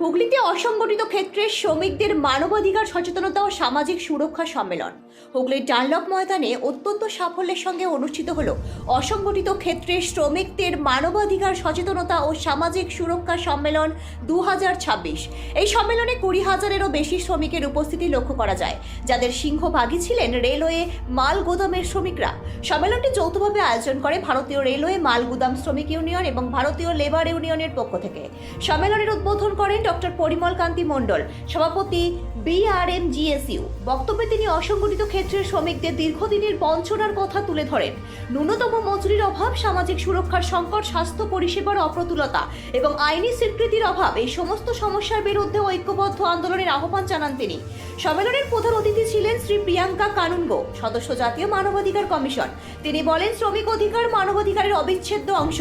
হুগলিতে অসংগঠিত ক্ষেত্রে শ্রমিকদের মানবাধিকার সচেতনতা ও সামাজিক সুরক্ষা সম্মেলন। হুগলির ডানলপ ময়দানে অত্যন্ত সাফল্যের সঙ্গে অনুষ্ঠিত হলো অসংগঠিত ক্ষেত্রে শ্রমিকদের মানবাধিকার সচেতনতা ও সামাজিক সুরক্ষা সম্মেলন 2026। এই সম্মেলনে 20,000-এরও বেশি শ্রমিকের উপস্থিতি লক্ষ্য করা যায়, যাদের সিংহভাগই ছিলেন রেলওয়ে মাল গুদামের শ্রমিকরা। সম্মেলনটি যৌথভাবে আয়োজন করে ভারতীয় রেলওয়ে মাল গুদাম শ্রমিক ইউনিয়ন এবং ভারতীয় লেবার ইউনিয়নের পক্ষ থেকে। সম্মেলনের উদ্বোধন করেন ডক্টর পরিমল কান্তি মণ্ডল, সভাপতি BRMGSU। বক্তব্যে তিনি অসংগঠিত ক্ষেত্রের শ্রমিকদের দীর্ঘদিনের বঞ্চনার কথা তুলে ধরেন। ন্যূনতম মজুরির অভাব, সামাজিক সুরক্ষার সংকট, স্বাস্থ্য পরিষেবার অপ্রতুলতা এবং আইনি স্বীকৃতির অভাব, এই সমস্ত সমস্যার বিরুদ্ধে ঐক্যবদ্ধ আন্দোলনের আহ্বান জানান তিনি। সম্মেলনের প্রধান অতিথি ছিলেন শ্রী প্রিয়াঙ্কা কানুনগো, সদস্য জাতীয় মানবাধিকার কমিশন। তিনি বলেন, শ্রমিক অধিকার মানবাধিকারের অবিচ্ছেদ্য অংশ।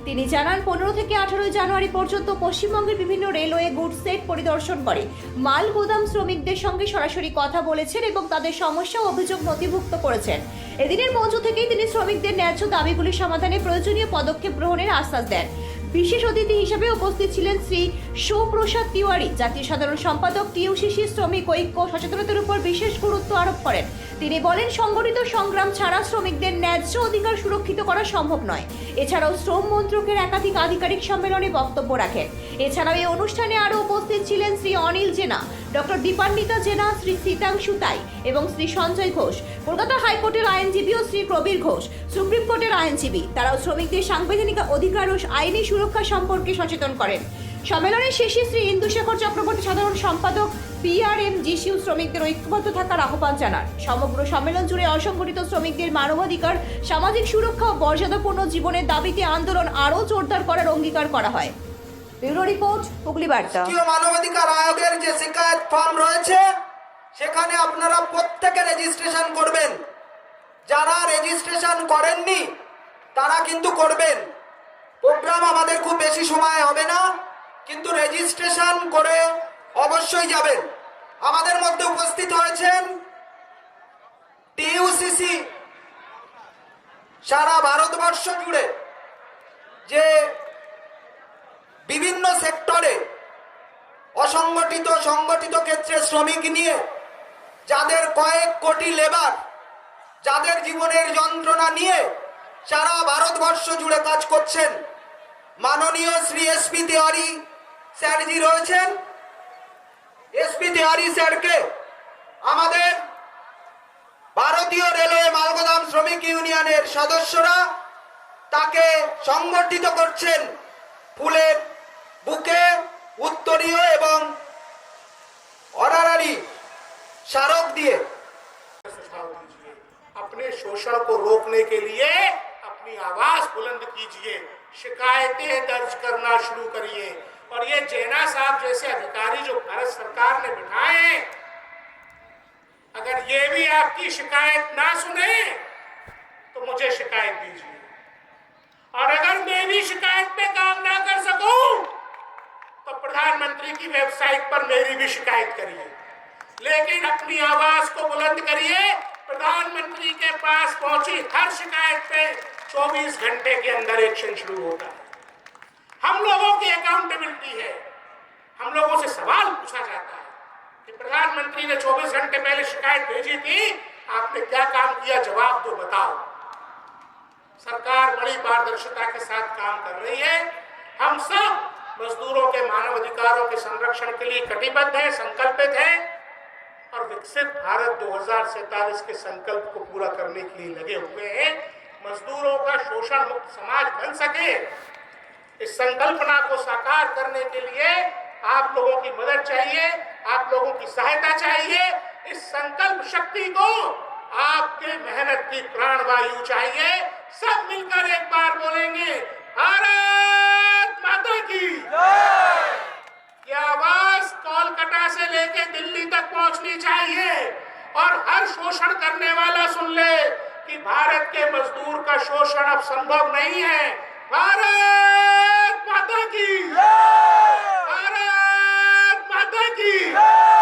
তিনি জানান, 15 থেকে 18 জানুয়ারি পর্যন্ত পশ্চিমবঙ্গের বিভিন্ন রেলওয়ে গুডস সেট পরিদর্শন করে মাল গোদাম শ্রমিকদের সঙ্গে সরাসরি কথা বলেছেন এবং তাদের সমস্যা ও অভিযোগ নথিভুক্ত করেছেন। এদিনের মঞ্চ থেকেই তিনি শ্রমিকদের ন্যায্য দাবিগুলি সমাধানে প্রয়োজনীয় পদক্ষেপ গ্রহণের আশ্বাস দেন। বিশেষ অতিথি হিসেবে উপস্থিত ছিলেন শ্রী শোপ্রসাদ তিওয়ারি, জাতীয় সাধারণ সম্পাদক TUCC। শ্রমিক ঐক্য সচেতনতার উপর বিশেষ গুরুত্ব আরোপ করেন। তিনি বলেন, সংগঠিত সংগ্রাম ছাড়া শ্রমিকদের ন্যায্য অধিকার সুরক্ষিত করা সম্ভব নয়। এছাড়াও শ্রম মন্ত্রকের একাধিক আধিকারিক সম্মেলনে বক্তব্য রাখেন। এছাড়াও এই অনুষ্ঠানে আরও উপস্থিত ছিলেন শ্রী অনিল জেনা, ডক্টর দীপান্বিতা জেনা, শ্রী সীতাংশু তাই এবং শ্রী সঞ্জয় ঘোষ, কলকাতা হাইকোর্টের আইনজীবী ও শ্রী প্রবীর ঘোষ, সুপ্রিম কোর্টের আইনজীবী। তারাও শ্রমিকদের সাংবিধানিক অধিকার ও আইনি সুরক্ষা সম্পর্কে সচেতন করেন। সম্মেলনের শেষে শ্রী ইন্দুশেখর চক্রবর্তী, সাধারণ সম্পাদক BRMGSU, শ্রমিকদের ঐক্যবদ্ধ থাকার আহ্বান জানান। সমগ্র সম্মেলন জুড়ে অসংগঠিত শ্রমিকদের মানবাধিকার, সামাজিক সুরক্ষা ও মর্যাদাপূর্ণ জীবনের দাবিতে আন্দোলন আরও জোরদার করার অঙ্গীকার করা হয়। ব্যুরো রিপোর্ট, হুগলি বার্তা। মানবাধিকার আয়োগের যে শিকায়ত ফর্ম রয়েছে সেখানে আপনারা প্রত্যেকে রেজিস্ট্রেশন করবেন। যারা রেজিস্ট্রেশন করেননি তারা কিন্তু করবেন। প্রোগ্রাম আমাদের খুব বেশি সময় হবে না, কিন্তু রেজিস্ট্রেশন করে অবশ্যই যাবেন। আমাদের মধ্যে উপস্থিত হয়েছেন TUCC সারা ভারতবর্ষ জুড়ে যে বিভিন্ন সেক্টরে অসংগঠিত সংগঠিত ক্ষেত্রে শ্রমিক নিয়ে যাদের কয়েক কোটি লেবার, যাদের জীবনের যন্ত্রণা নিয়ে সারা ভারতবর্ষ জুড়ে কাজ করছেন। মাননীয় শ্রী SP তিওয়ারি স্যারজি রয়েছেন। SP তিওয়ারি স্যারকে আমাদের ভারতীয় রেলওয়ে মালগোদাম শ্রমিক ইউনিয়নের সদস্যরা তাকে সংগঠিত করছেন ফুলের বুকে, উত্তরীয় এবং অনারারি স্মারক দিয়ে। अपने शोषण को रोकने के लिए अपनी आवाज बुलंद कीजिए, शिकायतें दर्ज करना शुरू करिए। और ये जेना साहब जैसे अधिकारी जो भारत सरकार ने बिठाए हैं, अगर ये भी आपकी शिकायत ना सुने तो मुझे शिकायत दीजिए, और अगर मैं भी शिकायत पे काम ना कर सकूं तो प्रधानमंत्री की वेबसाइट पर मेरी भी शिकायत करिए, लेकिन अपनी आवाज को बुलंद करिए। प्रधानमंत्री के पास पहुंची हर शिकायत पे 24 घंटे के अंदर एक्शन शुरू होता है। हम लोगों की अकाउंटेबिलिटी है, हम लोगों से सवाल पूछा जाता है कि प्रधानमंत्री ने 24 घंटे पहले शिकायत भेजी थी, आपने क्या काम किया, जवाब दो, बताओ। सरकार बड़ी पारदर्शिता के साथ काम कर रही है। हम सब मजदूरों के मानव अधिकारों के संरक्षण के लिए कटिबद्ध है, संकल्पित है, और विकसित भारत 2047 के संकल्प को पूरा करने के लिए लगे हुए हैं। मजदूरों का शोषण मुक्त समाज बन सके, इस संकल्पना को साकार करने के लिए आप लोगों की मदद चाहिए, आप लोगों की सहायता चाहिए। इस संकल्प शक्ति को आपके मेहनत की प्राणवायु चाहिए। सब मिलकर एक बार बोलेंगे, भारत माता की जय। ये आवाज कोलकाता से लेके दिल्ली तक पहुंचनी चाहिए, और हर शोषण करने वाला सुन ले कि भारत के मजदूर का शोषण अब संभव नहीं है। भारत माता की जय, भारत माता की जय।